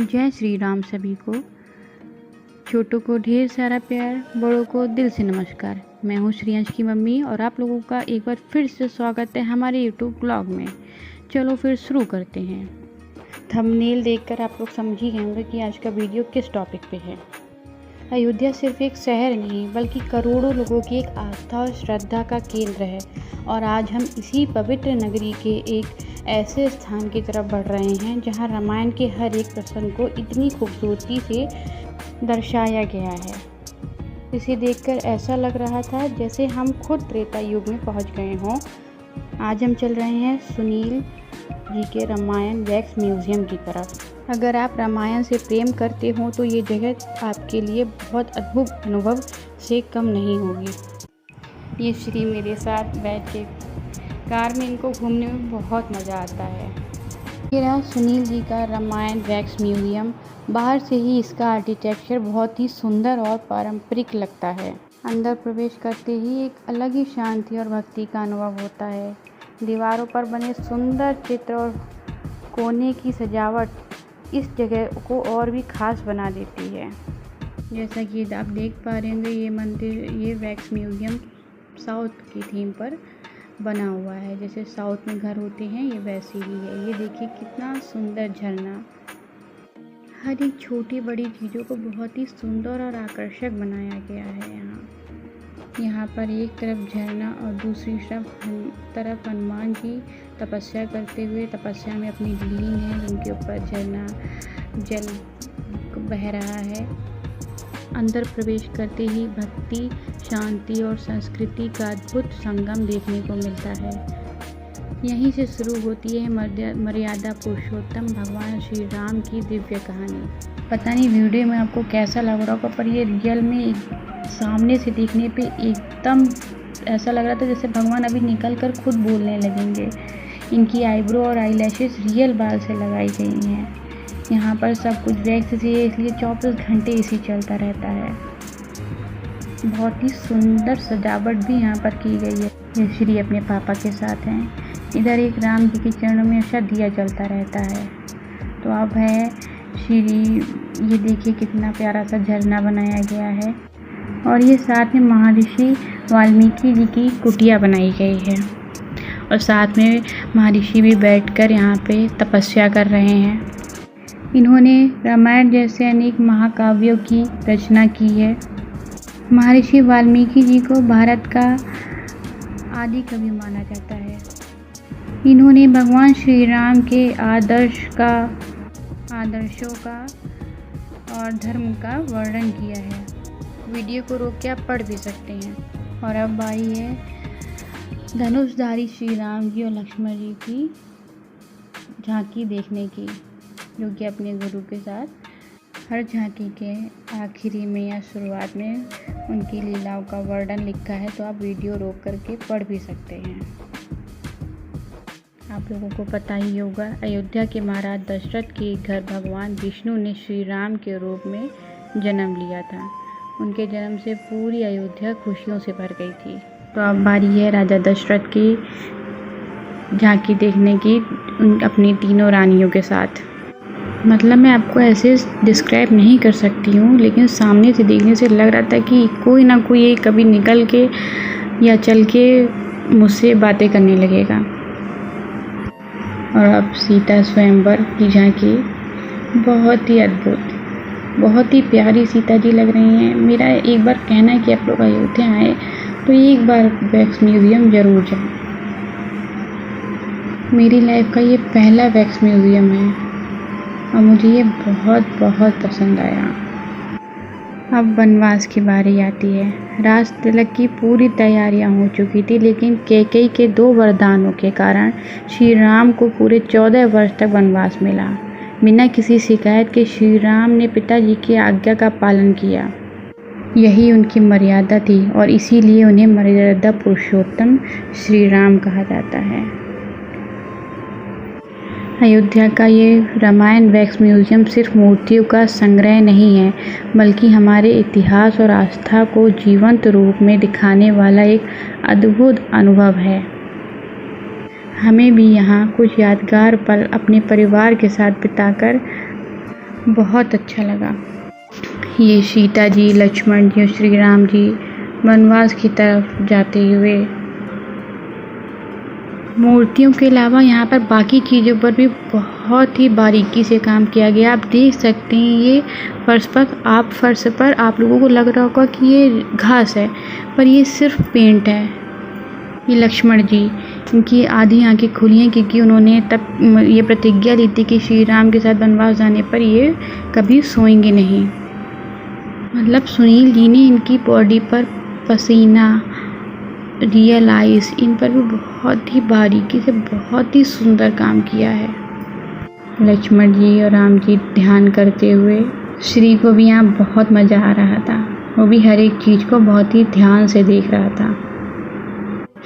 जय श्री राम सभी को। छोटों को ढेर सारा प्यार, बड़ों को दिल से नमस्कार। मैं हूँ श्रेयांश की मम्मी और आप लोगों का एक बार फिर से स्वागत है हमारे यूट्यूब ब्लॉग में। चलो फिर शुरू करते हैं। थंबनेल देखकर आप लोग समझ ही गए होंगे कि आज का वीडियो किस टॉपिक पे है। अयोध्या सिर्फ एक शहर नहीं बल्कि करोड़ों लोगों की एक आस्था और श्रद्धा का केंद्र है और आज हम इसी पवित्र नगरी के एक ऐसे स्थान की तरफ बढ़ रहे हैं जहां रामायण के हर एक प्रसंग को इतनी खूबसूरती से दर्शाया गया है। इसे देखकर ऐसा लग रहा था जैसे हम खुद त्रेता युग में पहुंच गए हों। आज हम चल रहे हैं सुनील जी के रामायण वैक्स म्यूज़ियम की तरफ। अगर आप रामायण से प्रेम करते हो तो ये जगह आपके लिए बहुत अद्भुत अनुभव से कम नहीं होगी। ये श्री मेरे साथ बैठ के कार में इनको घूमने में बहुत मज़ा आता है। ये रहा सुनील जी का रामायण वैक्स म्यूज़ियम। बाहर से ही इसका आर्किटेक्चर बहुत ही सुंदर और पारंपरिक लगता है। अंदर प्रवेश करते ही एक अलग ही शांति और भक्ति का अनुभव होता है। दीवारों पर बने सुंदर चित्र और कोने की सजावट इस जगह को और भी खास बना देती है। जैसा कि आप देख पा रहे होंगे ये मंदिर, ये वैक्स म्यूज़ियम साउथ की थीम पर बना हुआ है। जैसे साउथ में घर होते हैं ये वैसे ही है। ये देखिए कितना सुंदर झरना। हर एक छोटी बड़ी चीज़ों को बहुत ही सुंदर और आकर्षक बनाया गया है। यहाँ पर एक तरफ झरना और दूसरी तरफ हनुमान जी तपस्या करते हुए तपस्या में अपनी लीन है, जिनके ऊपर झरना जल बह रहा है। अंदर प्रवेश करते ही भक्ति, शांति और संस्कृति का अद्भुत संगम देखने को मिलता है। यहीं से शुरू होती है मर्यादा पुरुषोत्तम भगवान श्री राम की दिव्य कहानी। पता नहीं वीडियो में आपको कैसा लग रहा होगा, पर ये रियल में सामने से देखने पे एकदम ऐसा लग रहा था जैसे भगवान अभी निकल कर खुद बोलने लगेंगे। इनकी आईब्रो और आईलैशेस रियल बाल से लगाई गई हैं। यहाँ पर सब कुछ वैक्स से है, इसलिए 24 घंटे इसी चलता रहता है। बहुत ही सुंदर सजावट भी यहाँ पर की गई है। ये श्री अपने पापा के साथ हैं। इधर एक राम जी के चरणों में अच्छा दिया जलता रहता है। तो अब है श्री, ये देखिए कितना प्यारा सा झरना बनाया गया है और ये साथ में महर्षि वाल्मीकि जी की कुटिया बनाई गई है और साथ में महर्षि भी बैठकर यहाँ पे तपस्या कर रहे हैं। इन्होंने रामायण जैसे अनेक महाकाव्यों की रचना की है। महर्षि वाल्मीकि जी को भारत का आदि कवि माना जाता है। इन्होंने भगवान श्री राम के आदर्शों का और धर्म का वर्णन किया है। वीडियो को रोक के आप पढ़ भी सकते हैं। और अब बारी है धनुषधारी श्री राम जी और लक्ष्मण जी की झांकी देखने की, जो कि अपने गुरु के साथ हर झांकी के आखिरी में या शुरुआत में उनकी लीलाओं का वर्णन लिखा है। तो आप वीडियो रोक करके पढ़ भी सकते हैं। आप लोगों को पता ही होगा, अयोध्या के महाराज दशरथ के घर भगवान विष्णु ने श्री राम के रूप में जन्म लिया था। उनके जन्म से पूरी अयोध्या खुशियों से भर गई थी। तो अब बारी है राजा दशरथ की झांकी देखने की अपनी तीनों रानियों के साथ। मतलब मैं आपको ऐसे डिस्क्राइब नहीं कर सकती हूँ, लेकिन सामने से देखने से लग रहा था कि कोई ना कोई कभी निकल के या चल के मुझसे बातें करने लगेगा। और अब सीता स्वयंवर की झांकी बहुत ही अद्भुत, बहुत ही प्यारी सीता जी लग रही हैं। मेरा एक बार कहना है कि आप लोग अयोध्या आए तो एक बार वैक्स म्यूज़ियम ज़रूर जाएं। मेरी लाइफ का ये पहला वैक्स म्यूज़ियम है और मुझे ये बहुत बहुत पसंद आया। अब वनवास की बारी आती है। राज तिलक की पूरी तैयारियां हो चुकी थी, लेकिन कैकेयी के 2 वरदानों के कारण श्री राम को पूरे 14 वर्ष तक वनवास मिला। बिना किसी शिकायत के श्री राम ने पिताजी की आज्ञा का पालन किया। यही उनकी मर्यादा थी और इसीलिए उन्हें मर्यादा पुरुषोत्तम श्री राम कहा जाता है। अयोध्या का ये रामायण वैक्स म्यूज़ियम सिर्फ मूर्तियों का संग्रह नहीं है, बल्कि हमारे इतिहास और आस्था को जीवंत रूप में दिखाने वाला एक अद्भुत अनुभव है। हमें भी यहाँ कुछ यादगार पल अपने परिवार के साथ बिताकर बहुत अच्छा लगा। ये सीता जी, लक्ष्मण जी और श्री राम जी वनवास की तरफ जाते हुए। मूर्तियों के अलावा यहाँ पर बाकी चीज़ों पर भी बहुत ही बारीकी से काम किया गया। आप देख सकते हैं ये फर्श पर आप लोगों को लग रहा होगा कि ये घास है, पर ये सिर्फ पेंट है। ये लक्ष्मण जी, इनकी आधी आंखें खुली हैं क्योंकि उन्होंने तब ये प्रतिज्ञा ली थी कि श्री राम के साथ वनवास जाने पर ये कभी सोएंगे नहीं। मतलब सुनील जी ने इनकी बॉडी पर पसीना, रियल आइस, इन पर भी बहुत ही बारीकी से बहुत ही सुंदर काम किया है। लक्ष्मण जी और राम जी ध्यान करते हुए। श्री को भी यहाँ बहुत मज़ा आ रहा था, वो भी हर एक चीज़ को बहुत ही ध्यान से देख रहा था।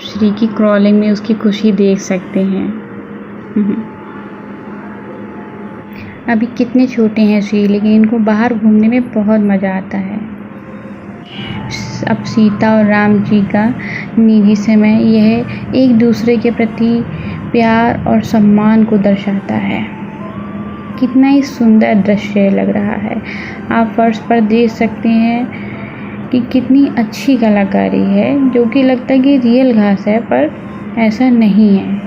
श्री की क्रॉलिंग में उसकी खुशी देख सकते हैं। अभी कितने छोटे हैं श्री, लेकिन इनको बाहर घूमने में बहुत मज़ा आता है। अब सीता और राम जी का निजी समय यह एक दूसरे के प्रति प्यार और सम्मान को दर्शाता है। कितना ही सुंदर दृश्य लग रहा है। आप फर्श पर देख सकते हैं कि कितनी अच्छी कलाकारी है, जो कि लगता है कि रियल घास है, पर ऐसा नहीं है।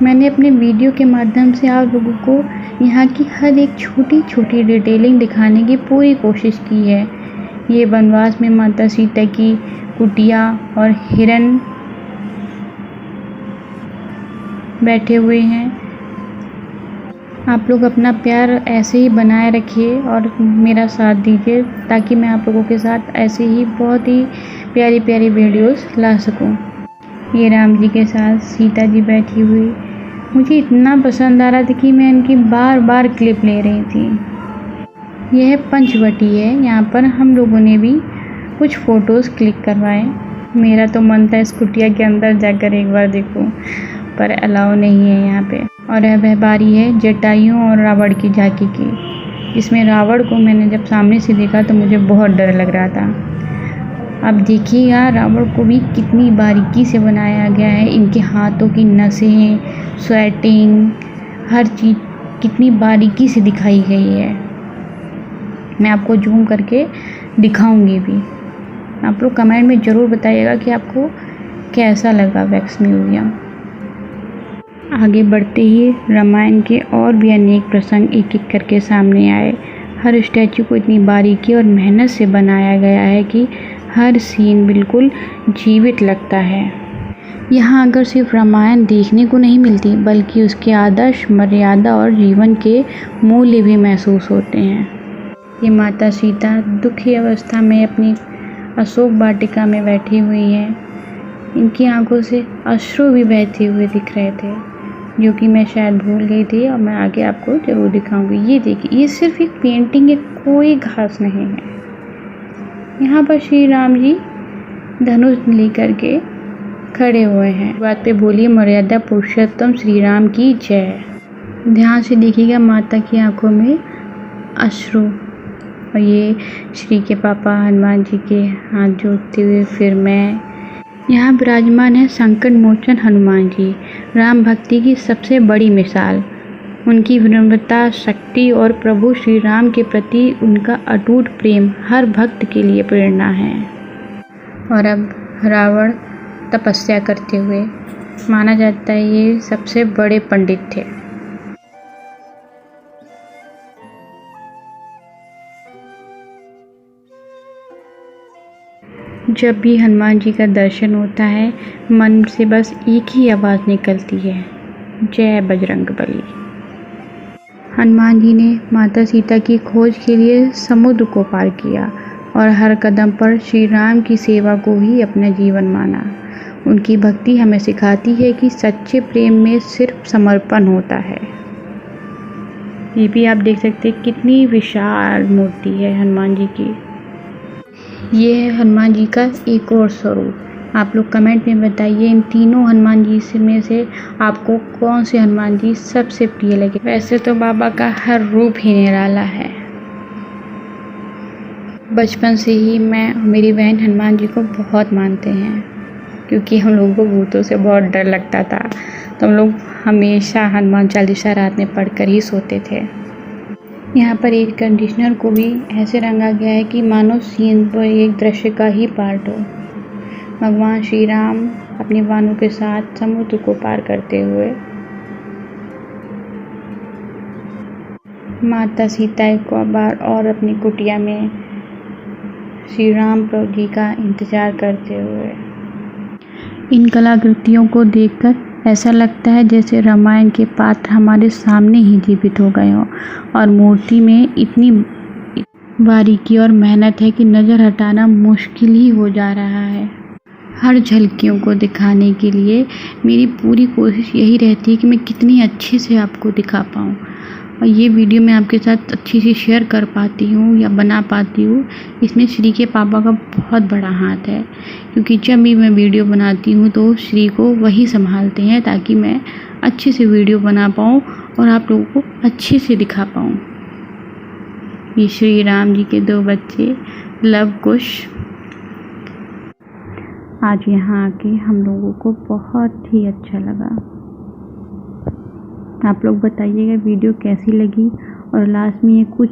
मैंने अपने वीडियो के माध्यम से आप लोगों को यहाँ की हर एक छोटी छोटी डिटेलिंग दिखाने की पूरी कोशिश की है। ये वनवास में माता सीता की कुटिया और हिरन बैठे हुए हैं। आप लोग अपना प्यार ऐसे ही बनाए रखिए और मेरा साथ दीजिए, ताकि मैं आप लोगों के साथ ऐसे ही बहुत ही प्यारी प्यारी वीडियोस ला सकूं। ये राम जी के साथ सीता जी बैठी हुई मुझे इतना पसंद आ रहा था कि मैं इनकी बार बार क्लिप ले रही थी। यह पंचवटी है, यहाँ पर हम लोगों ने भी कुछ फ़ोटोज़ क्लिक करवाए। मेरा तो मन था इस कुटिया के अंदर जाकर एक बार देखूं, पर अलाउ नहीं है यहाँ पे। और वह बारी है जटायु और रावण की झांकी की। इसमें रावण को मैंने जब सामने से देखा तो मुझे बहुत डर लग रहा था। अब देखिएगा रावण को भी कितनी बारीकी से बनाया गया है। इनके हाथों की नसें, स्वेटिंग, हर चीज़ कितनी बारीकी से दिखाई गई है। मैं आपको जूम करके दिखाऊंगी भी। आप लोग कमेंट में ज़रूर बताइएगा कि आपको कैसा लगा वैक्स म्यूजियम। आगे बढ़ते ही रामायण के और भी अनेक प्रसंग एक एक करके सामने आए। हर स्टैचू को इतनी बारीकी और मेहनत से बनाया गया है कि हर सीन बिल्कुल जीवित लगता है। यहाँ अगर सिर्फ रामायण देखने को नहीं मिलती, बल्कि उसके आदर्श, मर्यादा और जीवन के मूल्य भी महसूस होते हैं। ये माता सीता दुखी अवस्था में अपनी अशोक वाटिका में बैठी हुई हैं। इनकी आंखों से अश्रु भी बहते हुए दिख रहे थे, जो कि मैं शायद भूल गई थी और मैं आगे आपको ज़रूर दिखाऊंगी। ये देखिए, ये सिर्फ एक पेंटिंग है, कोई घास नहीं है। यहाँ पर श्री राम जी धनुष लेकर के खड़े हुए हैं। बात पे बोलिए मर्यादा पुरुषोत्तम श्री राम की जय। ध्यान से देखिएगा माता की आंखों में अश्रु। और ये श्री के पापा हनुमान जी के हाथ जोड़ते हुए। फिर मैं यहाँ विराजमान है संकट मोचन हनुमान जी, राम भक्ति की सबसे बड़ी मिसाल। उनकी विनम्रता, शक्ति और प्रभु श्री राम के प्रति उनका अटूट प्रेम हर भक्त के लिए प्रेरणा है। और अब रावण तपस्या करते हुए, माना जाता है ये सबसे बड़े पंडित थे। जब भी हनुमान जी का दर्शन होता है, मन से बस एक ही आवाज़ निकलती है, जय बजरंगबली। हनुमान जी ने माता सीता की खोज के लिए समुद्र को पार किया और हर कदम पर श्री राम की सेवा को ही अपना जीवन माना। उनकी भक्ति हमें सिखाती है कि सच्चे प्रेम में सिर्फ समर्पण होता है। ये भी आप देख सकते हैं कितनी विशाल मूर्ति है हनुमान जी की। ये है हनुमान जी का एक और स्वरूप। आप लोग कमेंट में बताइए इन तीनों हनुमान जी में से आपको कौन से हनुमान जी सबसे प्रिय लगे। वैसे तो बाबा का हर रूप ही निराला है। बचपन से ही मैं और मेरी बहन हनुमान जी को बहुत मानते हैं, क्योंकि हम लोगों को भूतों से बहुत डर लगता था, तो हम लोग हमेशा हनुमान चालीसा रात में पढ़कर ही सोते थे। यहाँ पर एयर कंडीशनर को भी ऐसे रंगा गया है कि मानो सीन पर एक दृश्य का ही पार्ट हो। भगवान श्री राम अपने वानों के साथ समुद्र को पार करते हुए, माता सीता एक बार और अपनी कुटिया में श्री राम प्रभु जी का इंतजार करते हुए। इन कलाकृतियों को देखकर ऐसा लगता है जैसे रामायण के पात्र हमारे सामने ही जीवित हो गए हों, और मूर्ति में इतनी बारीकी और मेहनत है कि नज़र हटाना मुश्किल ही हो जा रहा है। हर झलकियों को दिखाने के लिए मेरी पूरी कोशिश यही रहती है कि मैं कितनी अच्छे से आपको दिखा पाऊँ, और ये वीडियो मैं आपके साथ अच्छी से शेयर कर पाती हूँ या बना पाती हूँ। इसमें श्री के पापा का बहुत बड़ा हाथ है, क्योंकि जब भी मैं वीडियो बनाती हूँ तो श्री को वही संभालते हैं, ताकि मैं अच्छे से वीडियो बना पाऊँ और आप लोगों को अच्छे से दिखा पाऊँ। ये श्री राम जी के 2 बच्चे लव कुश आज यहाँ आके हम लोगों को बहुत ही अच्छा लगा। आप लोग बताइएगा वीडियो कैसी लगी। और लास्ट में ये कुछ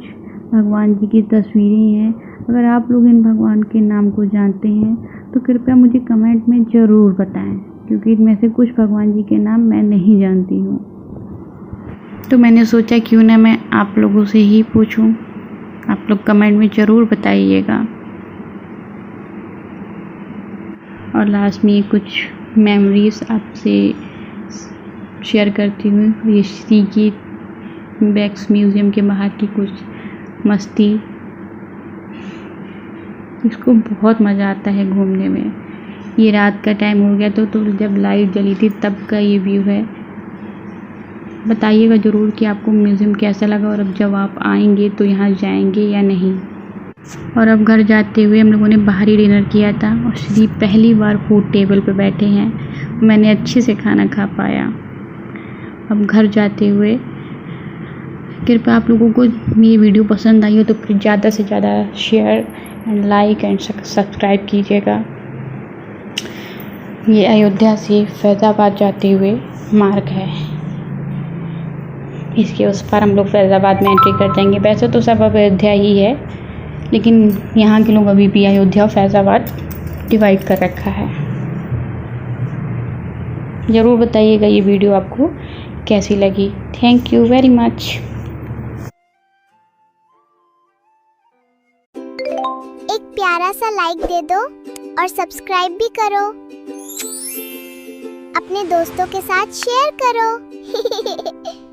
भगवान जी की तस्वीरें हैं। अगर आप लोग इन भगवान के नाम को जानते हैं तो कृपया मुझे कमेंट में ज़रूर बताएं, क्योंकि इनमें से कुछ भगवान जी के नाम मैं नहीं जानती हूँ। तो मैंने सोचा क्यों ना मैं आप लोगों से ही पूछूं। आप लोग कमेंट में ज़रूर बताइएगा। और लास्ट में कुछ मेमोरीज आपसे शेयर करती हूँ। ये श्री की वैक्स म्यूज़ियम के बाहर की कुछ मस्ती। इसको बहुत मज़ा आता है घूमने में। ये रात का टाइम हो गया तो जब लाइट जली थी तब का ये व्यू है। बताइएगा ज़रूर कि आपको म्यूज़ियम कैसा लगा, और अब जब आप आएंगे तो यहाँ जाएंगे या नहीं। और अब घर जाते हुए हम लोगों ने बाहरी डिनर किया था, और श्री पहली बार फूड टेबल पे बैठे हैं। मैंने अच्छे से खाना खा पाया। अब घर जाते हुए कृपया आप लोगों को ये वीडियो पसंद आई हो तो प्लीज़ ज़्यादा से ज़्यादा share and like and subscribe कीजिएगा। ये अयोध्या से फैज़ाबाद जाते हुए मार्ग है। इसके उस पार हम लोग फैज़ाबाद में एंट्री कर जाएंगे। वैसे तो सब अयोध्या ही है, लेकिन यहाँ के लोग अभी भी अयोध्या और फैज़ाबाद डिवाइड कर रखा है। ज़रूर बताइएगा ये वीडियो आपको कैसी लगी। Thank you very much. एक प्यारा सा लाइक दे दो और सब्सक्राइब भी करो। अपने दोस्तों के साथ शेयर करो।